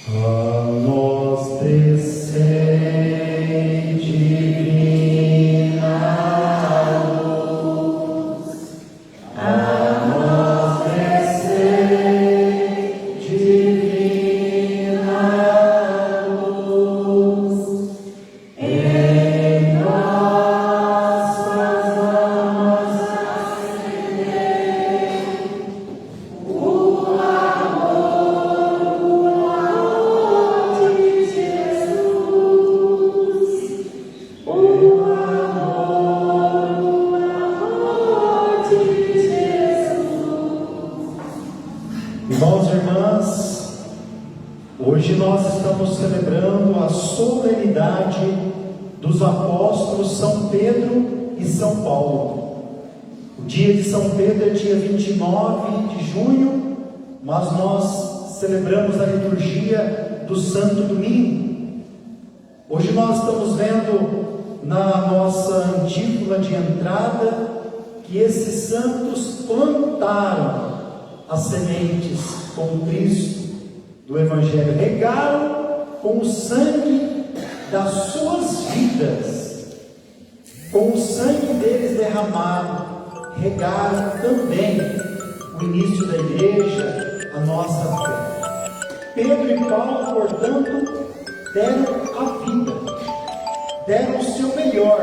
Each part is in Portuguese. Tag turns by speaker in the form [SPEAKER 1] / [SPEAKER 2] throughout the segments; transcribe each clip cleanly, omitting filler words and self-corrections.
[SPEAKER 1] A nós descende divina luz, a nós descende divina luz, em nós fazamos acender o amor de Jesus, o amor de Jesus. Irmãos e irmãs, hoje nós estamos celebrando a solenidade dos apóstolos São Pedro e São Paulo. O dia de São Pedro é dia 29 de junho, mas nós celebramos a liturgia do Santo Domingo. Hoje nós estamos vendo na nossa antífona de entrada que esses santos plantaram as sementes com Cristo do Evangelho, regaram com o sangue das suas vidas, com o sangue deles derramado, regaram também o início da igreja, a nossa fé. Pedro e Paulo, portanto, deram a vida, deram o seu melhor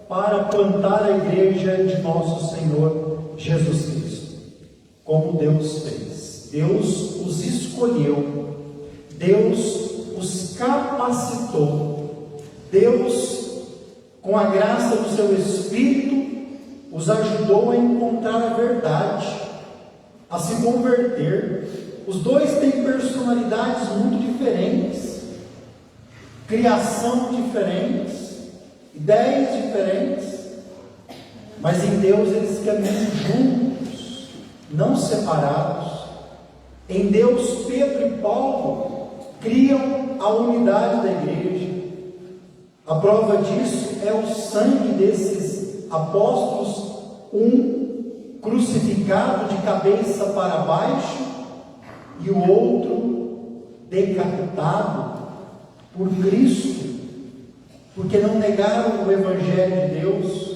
[SPEAKER 1] para plantar a igreja de nosso Senhor Jesus Cristo, como Deus fez. Deus os escolheu, Deus os capacitou, Deus, com a graça do seu Espírito, os ajudou a encontrar a verdade, a se converter. Os dois têm personalidades muito diferentes, criação diferentes, ideias diferentes, mas em Deus eles caminham juntos, não separados. Em Deus, Pedro e Paulo criam a unidade da igreja. A prova disso é o sangue desses apóstolos, um crucificado de cabeça para baixo e o outro decapitado por Cristo, porque não negaram o Evangelho de Deus.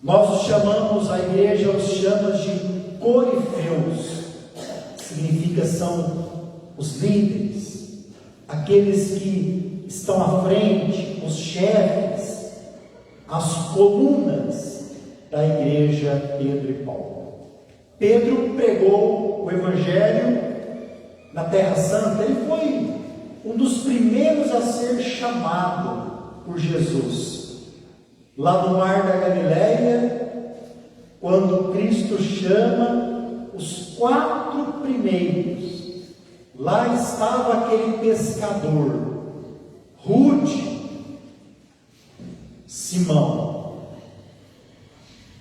[SPEAKER 1] Nós os chamamos, a igreja os chama de corifeus, significa são os líderes, aqueles que estão à frente, os chefes, as colunas da igreja Pedro e Paulo. Pedro pregou o Evangelho na Terra Santa, ele foi um dos primeiros a ser chamado por Jesus. Lá no Mar da Galileia, quando Cristo chama os 4 primeiros, lá estava aquele pescador, rude, Simão,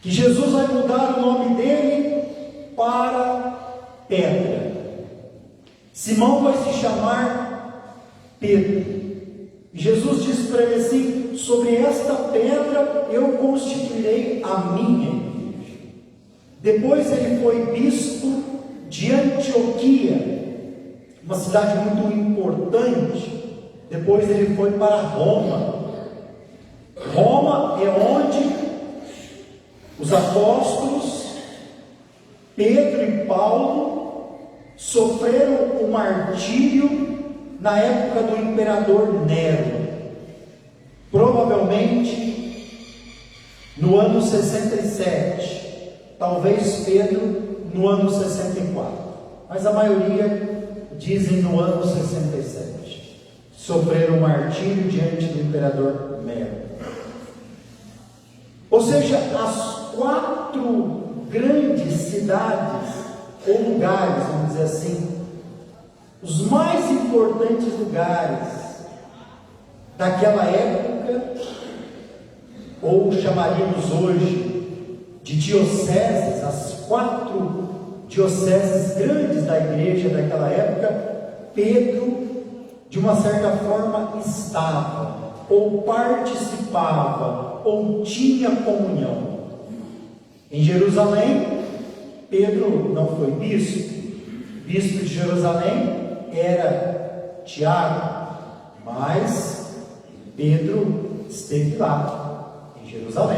[SPEAKER 1] que Jesus vai mudar o nome dele para Pedra. Simão vai se chamar Pedro. E Jesus disse para ele assim: sobre esta pedra eu constituirei a minha igreja. Depois ele foi bispo de Antioquia, uma cidade muito importante. Depois ele foi para Roma. Roma é onde os apóstolos Pedro e Paulo sofreram o martírio na época do imperador Nero, provavelmente no ano 67, talvez Pedro no ano 64, mas a maioria dizem no ano 67, sofreram o martírio diante do imperador Nero. Ou seja, as 4 grandes cidades ou lugares, vamos dizer assim, os mais importantes lugares daquela época, ou chamaríamos hoje de dioceses, as 4 dioceses grandes da igreja daquela época, Pedro, de uma certa forma, estava, ou participava, ou tinha comunhão. Em Jerusalém, Pedro não foi bispo de Jerusalém, era Tiago, mas Pedro esteve lá, em Jerusalém.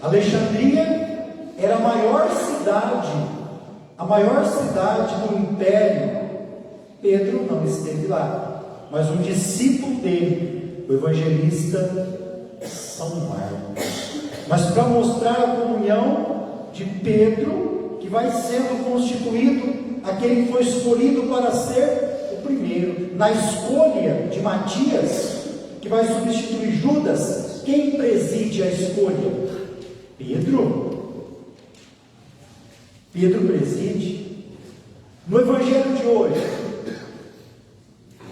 [SPEAKER 1] Alexandria era a maior cidade do império. Pedro não esteve lá, mas um discípulo dele, o evangelista São Marcos. Mas para mostrar a comunhão de Pedro, que vai sendo constituído aquele que foi escolhido para ser o primeiro. Na escolha de Matias, que vai substituir Judas, quem preside a escolha? Pedro preside. No evangelho de hoje,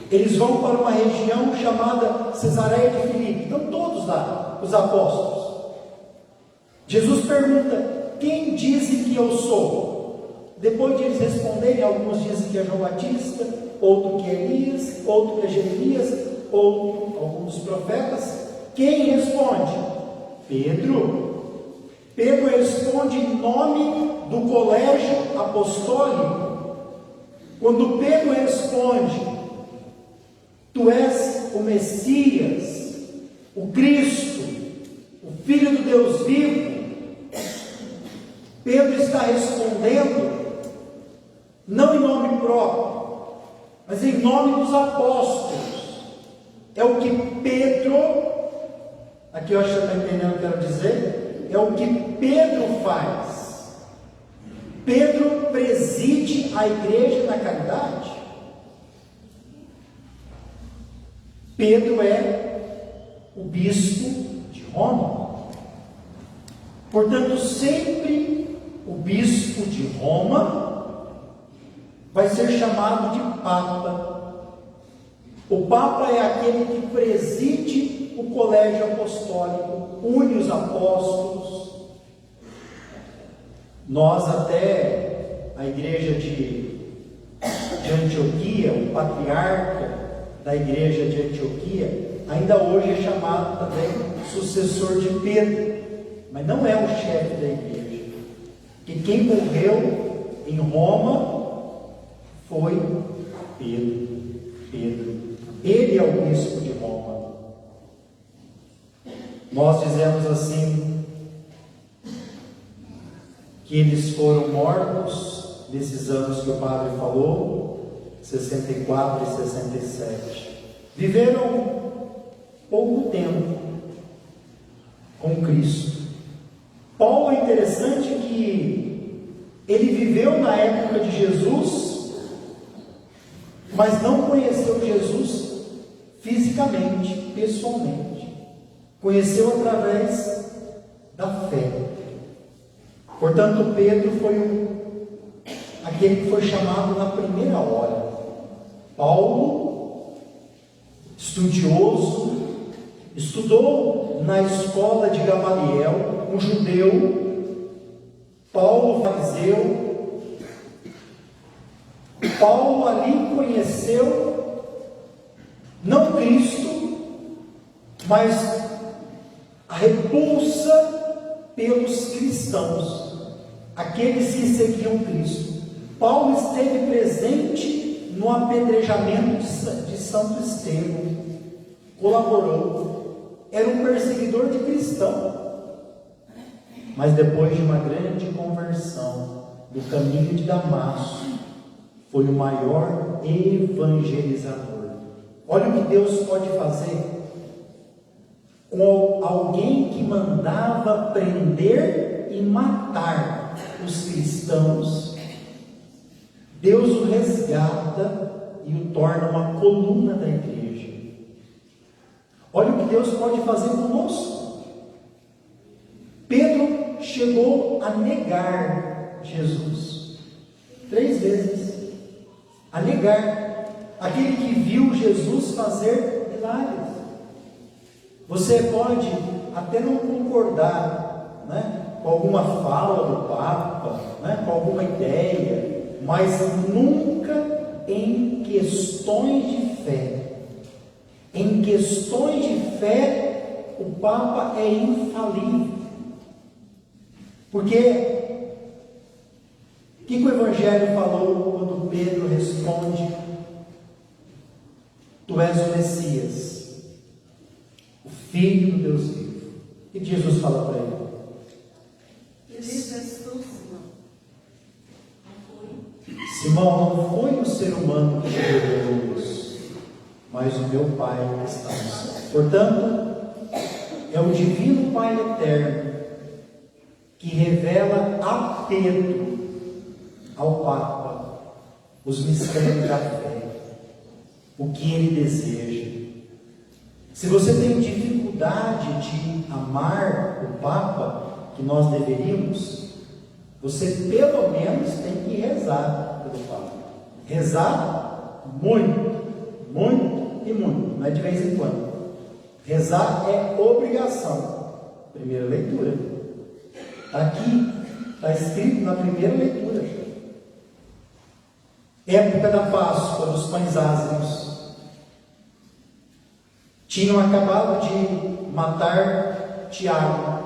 [SPEAKER 1] eles vão para uma região chamada Cesareia de Filipe. Estão todos lá, os apóstolos. Jesus pergunta: quem dizem que eu sou? Depois de eles responderem, alguns dizem que é João Batista, outro que é Elias, outro que é Jeremias, outro, alguns profetas. Quem responde? Pedro. Pedro responde em nome do colégio apostólico. Quando Pedro responde: tu és o Messias, o Cristo, o Filho do Deus vivo, Pedro está respondendo não em nome próprio, mas em nome dos apóstolos. É o que Pedro, aqui eu acho que você está entendendo o que eu quero dizer, é o que Pedro faz. Pedro preside a igreja na caridade. Pedro é o bispo de Roma. Portanto, sempre o bispo de Roma vai ser chamado de Papa. O Papa é aquele que preside o colégio apostólico, une os apóstolos. Nós até, a igreja de Antioquia, o patriarca da igreja de Antioquia, ainda hoje é chamado também sucessor de Pedro, mas não é o chefe da igreja. E quem morreu em Roma foi Pedro. Ele é o bispo de Roma. Nós dizemos assim, que eles foram mortos nesses anos que o padre falou, 64 e 67. Viveram pouco tempo com Cristo. Paulo, é interessante que ele viveu na época de Jesus, mas não conheceu Jesus fisicamente, pessoalmente. Conheceu através da fé. Portanto, Pedro foi aquele que foi chamado na primeira hora. Paulo, estudioso, estudou na escola de Gamaliel, um judeu. Paulo, fariseu. Paulo ali conheceu não Cristo, mas a repulsa pelos cristãos, aqueles que seguiam Cristo. Paulo esteve presente no apedrejamento de Santo Estevão, colaborou, era um perseguidor de cristão, mas depois de uma grande conversão, no caminho de Damasco, foi o maior evangelizador. Olha o que Deus pode fazer com alguém que mandava prender e matar os cristãos. Deus o resgata e o torna uma coluna da igreja. Olha o que Deus pode fazer conosco. Pedro chegou a negar Jesus 3 vezes. A negar. Aquele que viu Jesus fazer milagres. Você pode até não concordar, com alguma fala do Papa, com alguma ideia, mas nunca em questões de fé. Em questões de fé, o Papa é infalível. Porque o que o Evangelho falou quando Pedro responde: Tu és o Messias, o Filho do Deus vivo. E Jesus fala para ele: Simão, não foi o ser humano que te revelou isso, mas o meu Pai que está no céu. Portanto, é o divino Pai eterno que revela a Pedro, ao Papa, os mistérios da fé, o que ele deseja. Se você tem dificuldade de amar o Papa, que nós deveríamos, você pelo menos tem que rezar pelo Papa. Rezar muito, muito e muito, não é de vez em quando. Rezar é obrigação. Primeira leitura. Aqui está escrito na primeira leitura. Época da Páscoa, dos pães ázimos. Tinham acabado de matar Tiago.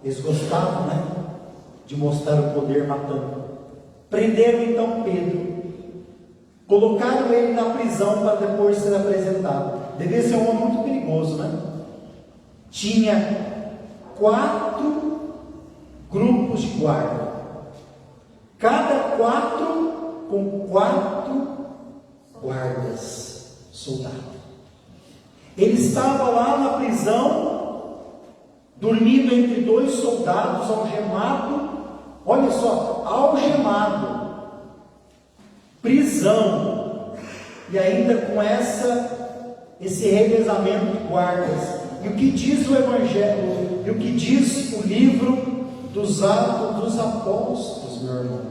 [SPEAKER 1] Eles gostavam, né, de mostrar o poder matando. Prenderam então Pedro. Colocaram ele na prisão para depois ser apresentado. Devia ser um homem muito perigoso, né? Tinha 4 grupos de guarda. Cada 4 com 4 guardas, soldados. Ele estava lá na prisão, dormindo entre 2 soldados, algemado. Olha só, algemado, prisão, e ainda com esse revezamento de guardas. E o que diz o Evangelho, e o que diz o livro dos Atos dos Apóstolos, meu irmão?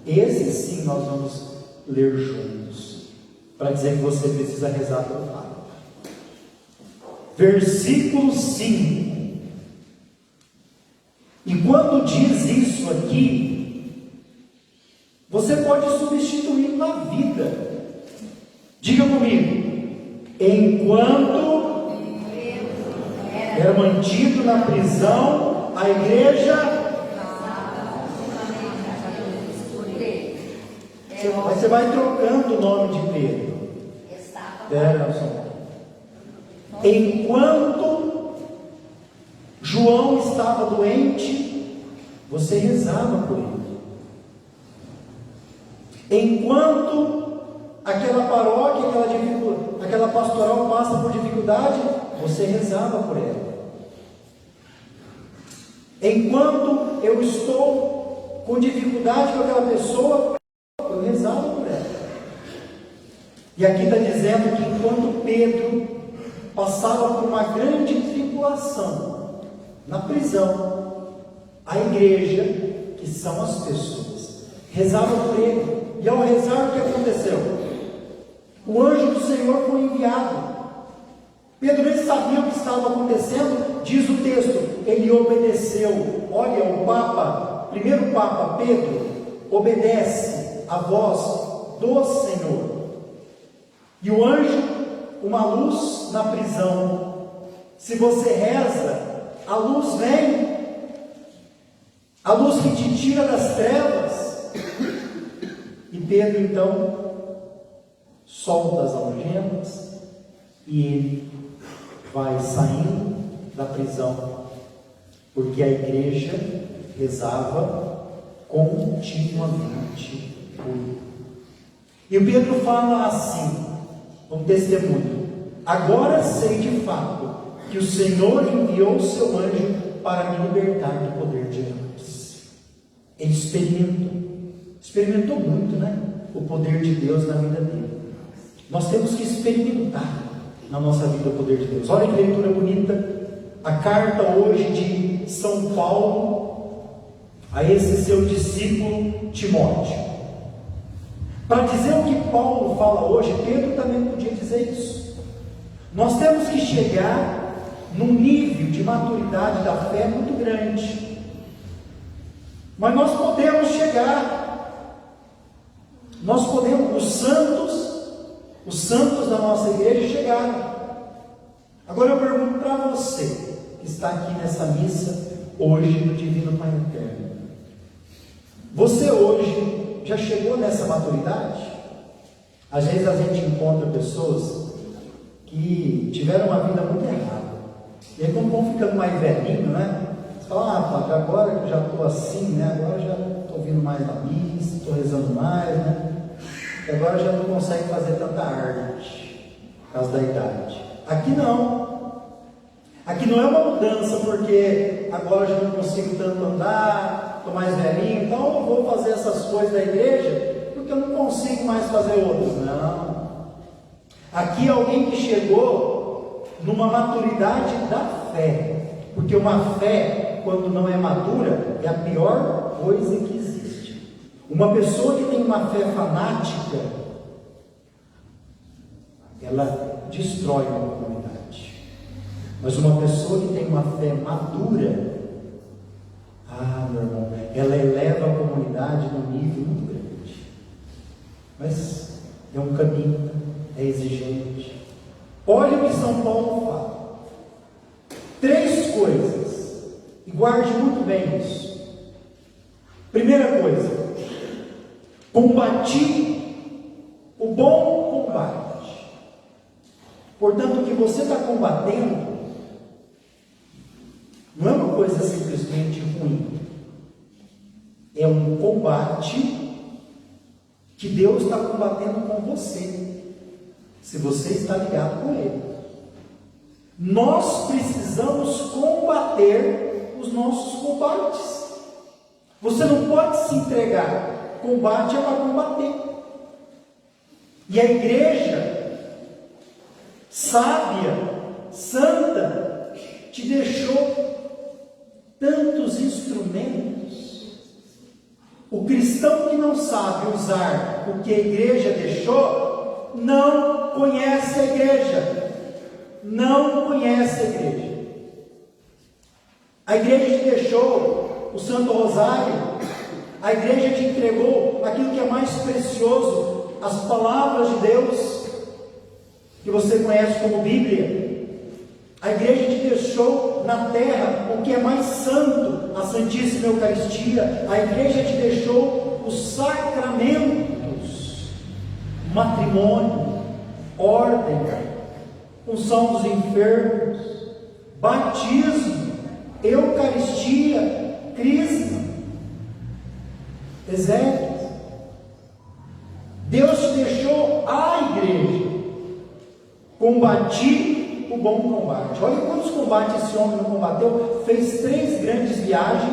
[SPEAKER 1] Esse sim nós vamos ler juntos, para dizer que você precisa rezar pelo Pai. Versículo 5. E quando diz isso aqui, você pode substituir na vida. Diga comigo: enquanto era mantido na prisão, a igreja. Você vai trocando o nome de Pedro. Enquanto João estava doente, você rezava por ele. Enquanto aquela paróquia, aquela pastoral passa por dificuldade, você rezava por ela. Enquanto eu estou com dificuldade com aquela pessoa, eu rezava por ela. E aqui está dizendo que enquanto Pedro passava por uma grande tribulação na prisão, a igreja, que são as pessoas, rezava por ele. E ao rezar, o que aconteceu? O anjo do Senhor foi enviado. Pedro nem sabia o que estava acontecendo. Diz o texto, ele obedeceu. Olha, primeiro Papa Pedro, obedece a voz do Senhor. E o anjo, uma luz na prisão. Se você reza, a luz vem, a luz que te tira das trevas. E Pedro então solta as algemas e ele vai saindo da prisão, porque a igreja rezava continuamente por ele. E o Pedro fala assim, um testemunho: agora sei de fato que o Senhor enviou o seu anjo para me libertar do poder de Herodes. Ele experimentou muito, né? O poder de Deus na vida dele. Nós temos que experimentar na nossa vida o poder de Deus. Olha que leitura bonita. A carta hoje de São Paulo a esse seu discípulo Timóteo. Para dizer o que Paulo fala hoje, Pedro também podia dizer isso. Nós temos que chegar num nível de maturidade da fé muito grande. Mas nós podemos chegar. Nós podemos, os santos da nossa igreja chegaram. Agora eu pergunto para você, que está aqui nessa missa, hoje, no Divino Pai Eterno. Você hoje já chegou nessa maturidade? Às vezes a gente encontra pessoas que tiveram uma vida muito errada. E aí quando vão ficando mais velhinho, né? Você fala, padre, agora que eu já estou assim, né? Agora já estou vindo mais na missa, estou rezando mais, né? E agora já não consegue fazer tanta arte, por causa da idade. Aqui não. Aqui não é uma mudança porque agora eu já não consigo tanto andar, estou mais velhinho, então eu vou fazer essas coisas da igreja porque eu não consigo mais fazer outras. Não. Aqui é alguém que chegou numa maturidade da fé, porque uma fé, quando não é madura, é a pior coisa que existe. Uma pessoa que tem uma fé fanática, ela destrói uma comunidade. Mas uma pessoa que tem uma fé madura, meu irmão, ela eleva a comunidade num nível muito grande. Mas é um caminho, é exigente. Olha o que São Paulo fala. 3 coisas, e guarde muito bem isso. Primeira coisa, combati o bom combate. Portanto, o que você está combatendo não é uma coisa simplesmente ruim. É um combate que Deus está combatendo com você, se você está ligado com Ele. Nós precisamos combater os nossos combates. Você não pode se entregar. Combate é para combater. E a igreja sábia, santa, te deixou tantos instrumentos. O cristão que não sabe usar o que a igreja deixou, não conhece a igreja. Não conhece a igreja. A igreja te deixou o Santo Rosário. A igreja te entregou aquilo que é mais precioso, as palavras de Deus, que você conhece como Bíblia. A igreja te deixou na terra o que é mais santo, a Santíssima Eucaristia. A igreja te deixou os sacramentos, matrimônio, ordem, unção dos enfermos, batismo, Eucaristia, crisma, exéquias. Deus te deixou a igreja. Combati o bom combate. Olha quantos combates esse homem não combateu. Fez 3 grandes viagens,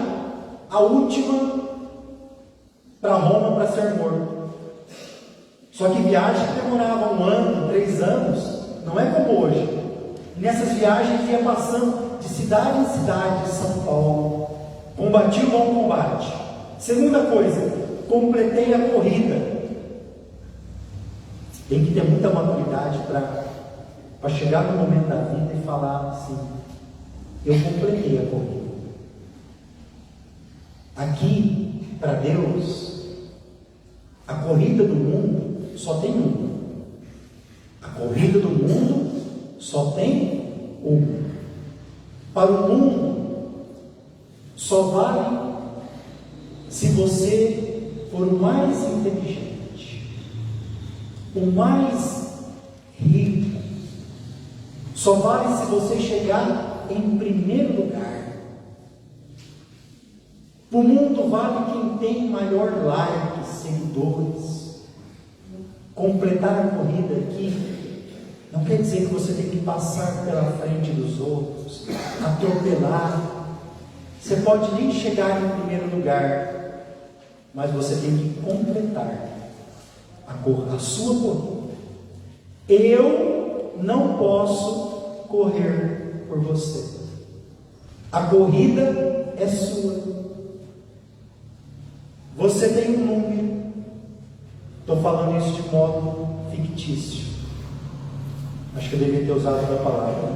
[SPEAKER 1] a última para Roma para ser morto. Só que viagem que demorava 1 ano, 3 anos, não é como hoje. Nessas viagens ia passando de cidade em cidade de São Paulo. Combati o bom combate. Segunda coisa, completei a corrida. Tem que ter muita maturidade para chegar no momento da vida e falar assim: eu completei a corrida. Aqui, para Deus, a corrida do mundo só tem uma. A corrida do mundo só tem uma. Para o mundo, só vale se você for o mais inteligente, o mais rico. Só vale se você chegar em primeiro lugar. O mundo vale quem tem maior like, seguidores. Completar a corrida aqui não quer dizer que você tem que passar pela frente dos outros, atropelar. Você pode nem chegar em primeiro lugar, mas você tem que completar a sua corrida. Eu não posso correr por você. A corrida é sua. Você tem um número. Estou falando isso de modo fictício. Acho que eu devia ter usado outra palavra.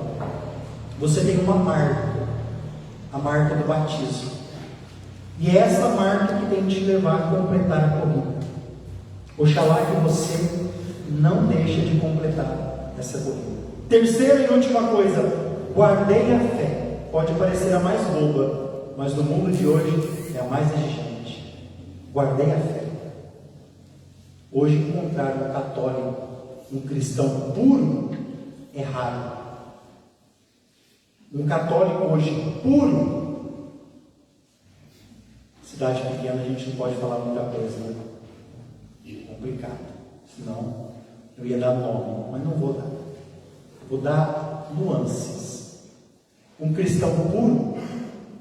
[SPEAKER 1] Você tem uma marca, a marca do batismo. E é essa marca que tem que te levar a completar a corrida. Oxalá que você não deixe de completar essa corrida. Terceira e última coisa, guardei a fé. Pode parecer a mais boba, mas no mundo de hoje é a mais exigente. Guardei a fé. Hoje encontrar um católico, um cristão puro, é raro. Um católico hoje puro, cidade pequena a gente não pode falar muita coisa, né? É complicado, senão eu ia dar nome, mas não vou dar. Vou dar nuances. Um cristão puro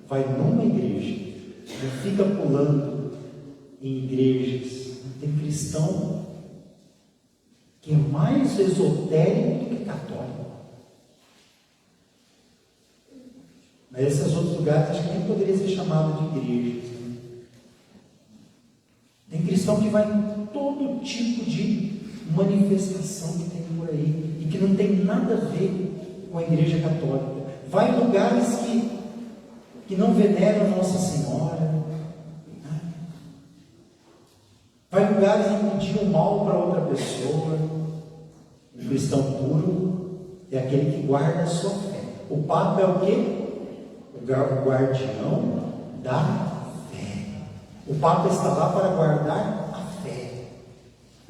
[SPEAKER 1] vai numa igreja, não fica pulando em igrejas. Tem cristão que é mais esotérico do que católico. Mas esses outros lugares acho que nem poderia ser chamado de igrejas. Né? Tem cristão que vai em todo tipo de manifestação que tem por aí e que não tem nada a ver com a igreja católica. Vai em lugares que não veneram Nossa Senhora. Né? Vai em lugares em que pediam mal para outra pessoa. Um cristão puro é aquele que guarda a sua fé. O Papa é o quê? O guardião da fé. O Papa está lá para guardar a fé.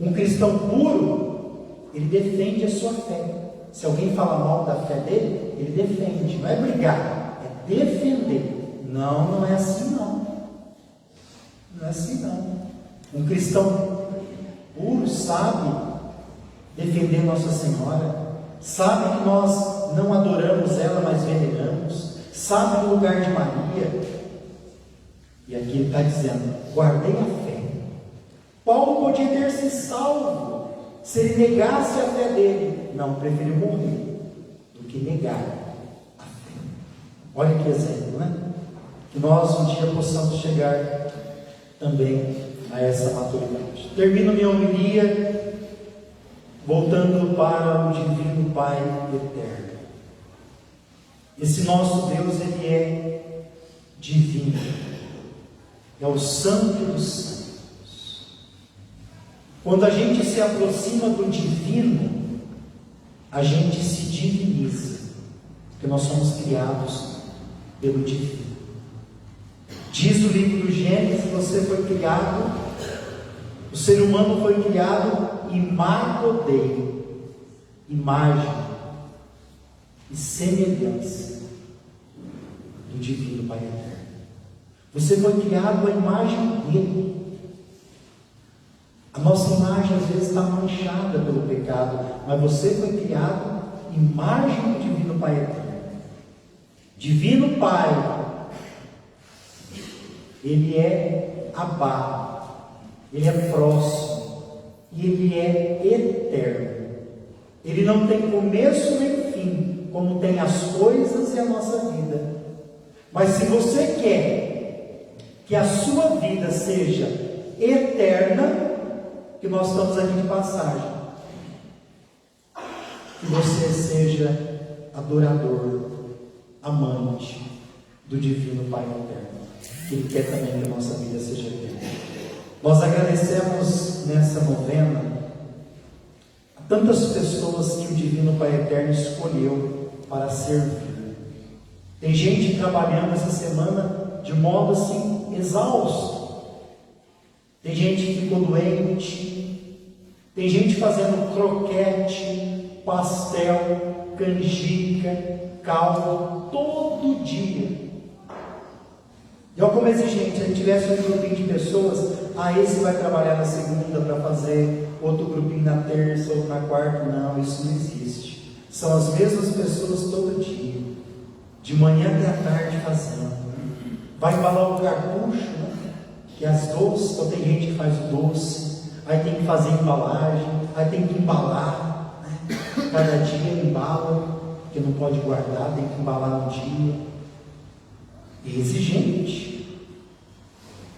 [SPEAKER 1] Um cristão puro, ele defende a sua fé. Se alguém fala mal da fé dele, ele defende. Não é brigar, é defender. Não é assim não. Não é assim não. Um cristão puro sabe defender Nossa Senhora, sabe que nós não adoramos ela, mas veneramos, sabe do lugar de Maria. E aqui ele está dizendo: guardei a fé. Paulo podia ter se salvo se ele negasse a fé dele. Não, preferiu morrer do que negar a fé. Olha que exemplo, né? Que nós um dia possamos chegar também a essa maturidade. Termino minha homilia voltando para o Divino Pai Eterno. Esse nosso Deus, ele é divino, é o Santo dos Santos. Quando a gente se aproxima do divino, a gente se diviniza, porque nós somos criados pelo divino. Diz o livro do Gênesis: você foi criado, o ser humano foi criado imago Dei, imagem e semelhança do Divino Pai Eterno. Você foi criado à imagem dele. A nossa imagem às vezes está manchada pelo pecado, mas você foi criado imagem do Divino Pai Eterno. Divino Pai, ele é Abá, ele é próximo e ele é eterno. Ele não tem começo nem fim, como tem as coisas e a nossa vida. Mas se você quer que a sua vida seja eterna, que nós estamos aqui de passagem, que você seja adorador, amante do Divino Pai Eterno, que Ele quer também que a nossa vida seja eterna. Nós agradecemos nessa novena a tantas pessoas que o Divino Pai Eterno escolheu para servir. Tem gente trabalhando essa semana de modo assim exausto. Tem gente que ficou doente. Tem gente fazendo croquete, pastel, canjica, caldo todo dia. E olha como é exigente. Se a gente tivesse um grupinho de pessoas, esse vai trabalhar na segunda para fazer, outro grupinho na terça, outro na quarta. Não, isso não existe. São as mesmas pessoas todo dia, de manhã até à tarde fazendo. Vai embalar o cartucho, né? Que as doces, então tem gente que faz o doce, aí tem que fazer embalagem, aí tem que embalar, né? Cada dia embala, porque não pode guardar, tem que embalar no dia. É exigente.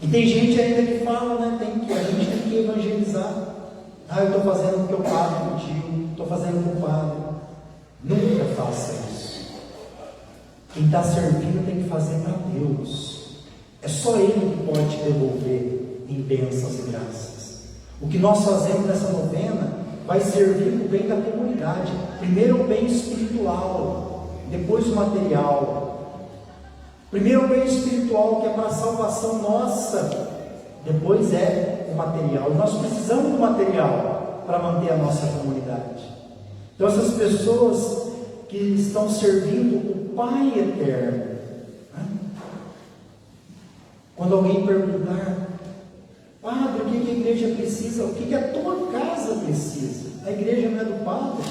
[SPEAKER 1] E tem gente ainda que fala, né? A gente tem que evangelizar. Eu estou fazendo porque o padre pediu, estou fazendo com o padre. Nunca faça isso. Quem está servindo tem que fazer para Deus. É só Ele que pode te devolver em bênçãos e graças. O que nós fazemos nessa novena vai servir para o bem da comunidade. Primeiro o bem espiritual, depois o material. Primeiro o bem espiritual, que é para a salvação nossa, depois é o material. Nós precisamos do material para manter a nossa comunidade. Então essas pessoas que estão servindo o Pai eterno, né? Quando alguém perguntar: Padre, o que a igreja precisa? O que a tua casa precisa? A igreja não é do Padre.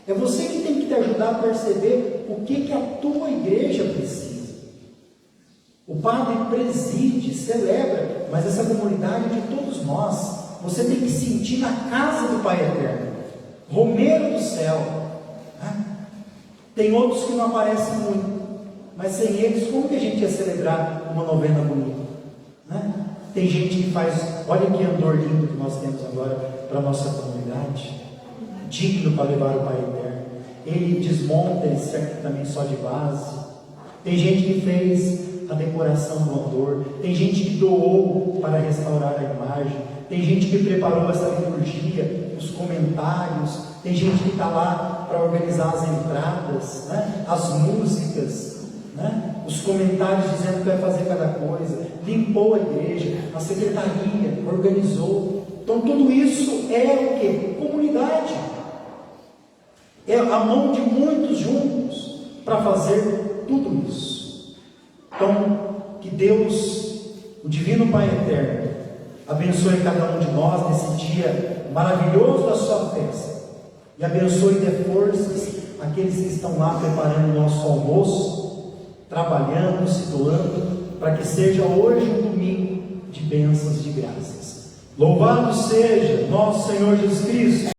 [SPEAKER 1] É você que tem que te ajudar a perceber o que a tua igreja precisa. O Padre preside, celebra, mas essa comunidade é de todos nós. Você tem que sentir na casa do Pai eterno, Romeiro do céu, né? Tem outros que não aparecem muito, mas sem eles, como que a gente ia celebrar uma novena bonita, né? Tem gente que faz, olha que andor lindo que nós temos agora para a nossa comunidade, digno para levar o Pai eterno. Ele desmonta, ele serve também só de base. Tem gente que fez a decoração do andor, tem gente que doou para restaurar a imagem, tem gente que preparou essa liturgia, os comentários, tem gente que está lá para organizar as entradas, né? As músicas, né? Os comentários dizendo que vai fazer cada coisa, limpou a igreja, a secretaria organizou. Então tudo isso é o que? Comunidade. É a mão de muitos juntos para fazer tudo isso. Então, que Deus, o Divino Pai Eterno, abençoe cada um de nós nesse dia maravilhoso da sua festa, e abençoe e dê forças àqueles que estão lá preparando o nosso almoço, trabalhando, se doando, para que seja hoje um domingo de bênçãos e de graças. Louvado seja nosso Senhor Jesus Cristo.